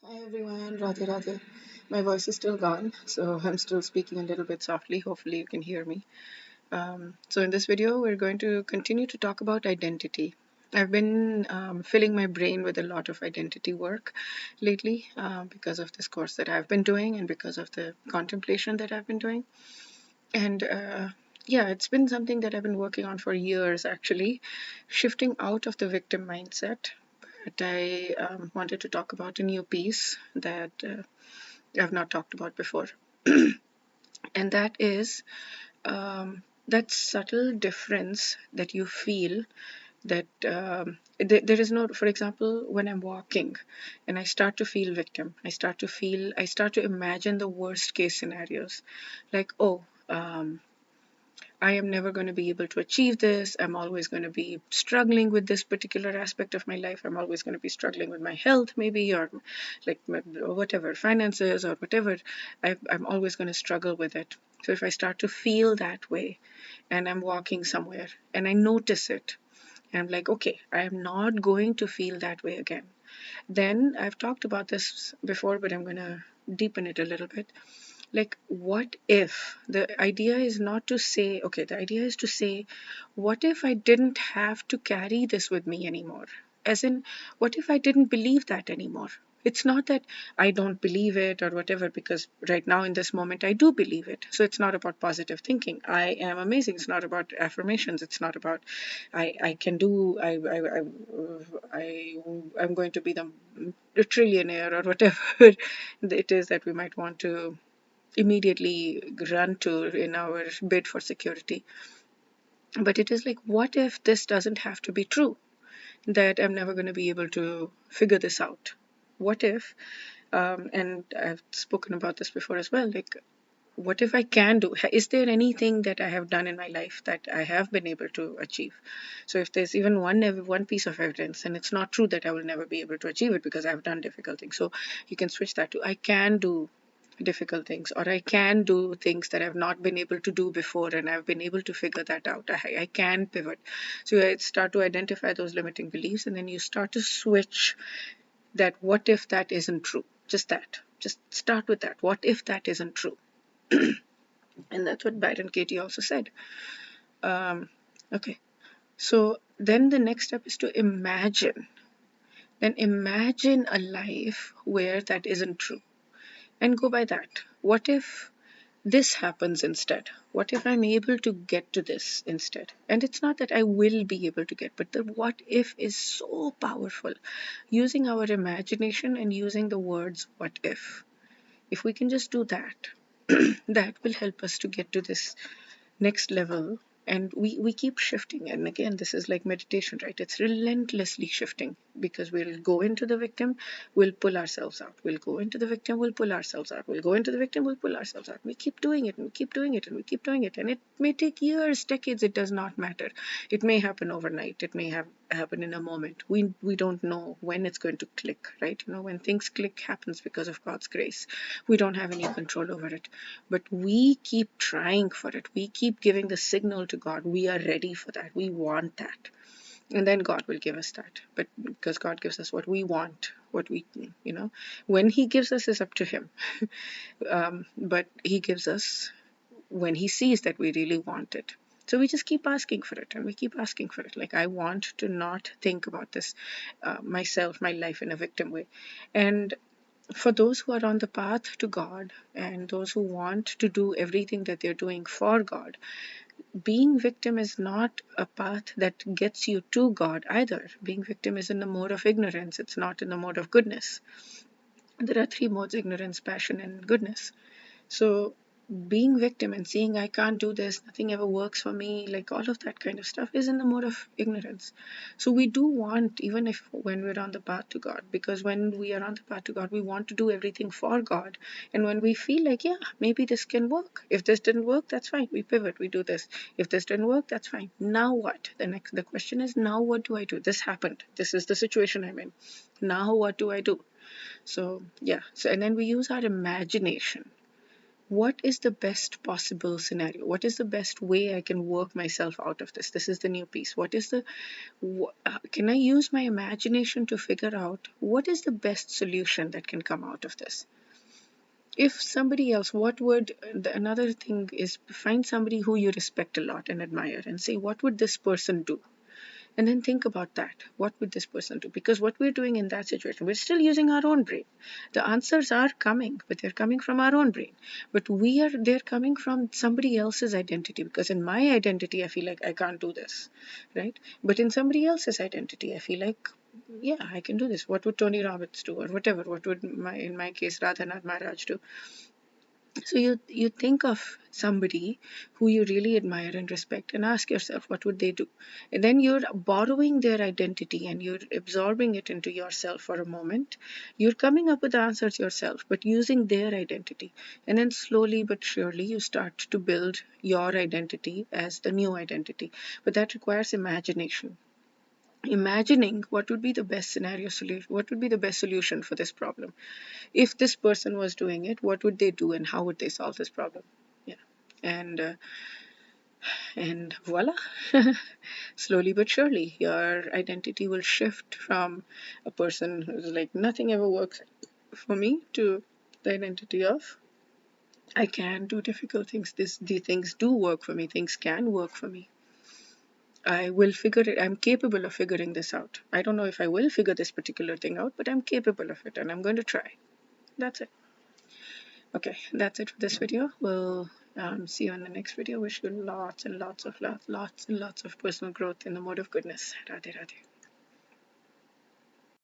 Hi everyone, Radha Radha. My voice is still gone, so I'm still speaking a little bit softly. Hopefully, you can hear me. So, in this video, we're going to continue to talk about identity. I've been filling my brain with a lot of identity work lately because of this course that I've been doing and because of the contemplation that I've been doing. And yeah, it's been something that I've been working on for years actually, shifting out of the victim mindset. But I wanted to talk about a new piece that I've not talked about before. And that is that subtle difference that you feel that there is no, for example, when I'm walking and I start to feel victim, I start to imagine the worst case scenarios. Like, oh, I am never going to be able to achieve this. I'm always going to be struggling with this particular aspect of my life. I'm always going to be struggling with my health, maybe, or like whatever, finances or whatever. I'm always going to struggle with it. So if I start to feel that way and I'm walking somewhere and I notice it, and I'm like, okay, I am not going to feel that way again. Then I've talked about this before, but I'm going to deepen it a little bit. Like, what if the idea is not to say, okay, the idea is to say, what if I didn't have to carry this with me anymore? As in, what if I didn't believe that anymore? It's not that I don't believe it or whatever, because right now in this moment I do believe it. So it's not about positive thinking. I am amazing. It's not about affirmations. It's not about I can do I'm going to be the trillionaire or whatever it is that we might want to immediately run to in our bid for security. But it is like, what if this doesn't have to be true? That I'm never going to be able to figure this out. What if, and I've spoken about this before as well, like, what if I can do? Is there anything that I have done in my life that I have been able to achieve? So if there's even one piece of evidence, and it's not true that I will never be able to achieve it because I've done difficult things. So you can switch that to I can do difficult things, or I can do things that I've not been able to do before and I've been able to figure that out. I can pivot. So you start to identify those limiting beliefs, and then you start to switch that. What if that isn't true? Just that. Just start with that. What if that isn't true? And that's what Byron Katie also said. Um, okay. So then the next step is to imagine. Then imagine a life where that isn't true and go by that. What if this happens instead? What if I'm able to get to this instead? And it's not that I will be able to get, but the what if is so powerful. Using our imagination and using the words what if. If we can just do that, that will help us to get to this next level. And we keep shifting, and again, this is like meditation, right? It's relentlessly shifting, because we'll go into the victim, we'll pull ourselves out, we'll go into the victim, we'll pull ourselves out, we'll go into the victim, we'll pull ourselves out. We keep doing it, and we keep doing it, and we keep doing it, and it may take years, decades. It does not matter. It may happen overnight, it may have happen in a moment. We don't know when it's going to click, right? When things click, happens because of God's grace. We don't have any control over it, but we keep trying for it. We keep giving the signal to God. We are ready for that. We want that. And then God will give us that. But because God gives us what we want, what we, when He gives us is up to Him. But He gives us when He sees that we really want it. So we just keep asking for it, and we keep asking for it. Like, I want to not think about this, myself, my life in a victim way. And for those who are on the path to God and those who want to do everything that they're doing for God, being victim is not a path that gets you to God either. Being victim is in the mode of ignorance, it's not in the mode of goodness. There are three modes: ignorance, passion, and goodness. So being victim and seeing I can't do this, nothing ever works for me, like all of that kind of stuff is in the mode of ignorance. So we do want, even if when we're on the path to God, because when we are on the path to God, we want to do everything for God. And when we feel like, yeah, maybe this can work. If this didn't work, that's fine. We pivot, we do this. If this didn't work, that's fine. Now what? The question is, now what do I do? This happened. This is the situation I'm in. Now what do I do? So yeah. So and then we use our imagination. what is the best possible scenario? What is the best way I can work myself out of this? This is the new piece. What is the, can I use my imagination to figure out what is the best solution that can come out of this? If somebody else, what would, another thing is find somebody who you respect a lot and admire and say, what would this person do? And then think about that. What would this person do? Because what we're doing in that situation, we're still using our own brain. The answers are coming, but they're coming from our own brain. But they're coming from somebody else's identity. Because in my identity, I feel like I can't do this, right? But in somebody else's identity, I feel like, yeah, I can do this. What would Tony Robbins do, or whatever? What would in my case, Radha Maharaj do? So you think of somebody who you really admire and respect and ask yourself, what would they do? And then you're borrowing their identity and you're absorbing it into yourself for a moment. You're coming up with the answers yourself, but using their identity. And then slowly but surely you start to build your identity as the new identity. But that requires imagination. Imagining what would be the best scenario solution, what would be the best solution for this problem. If this person was doing it, what would they do and how would they solve this problem? Yeah. And voila. Slowly but surely your identity will shift from a person who's like nothing ever works for me to the identity of I can do difficult things. The things do work for me. Things can work for me. I will figure it. I'm capable of figuring this out. I don't know if I will figure this particular thing out, but I'm capable of it and I'm going to try. That's it. Okay, that's it for this video. We'll see you in the next video. Wish you lots and lots of love, lots and lots of personal growth in the mode of goodness. Radhe Radhe.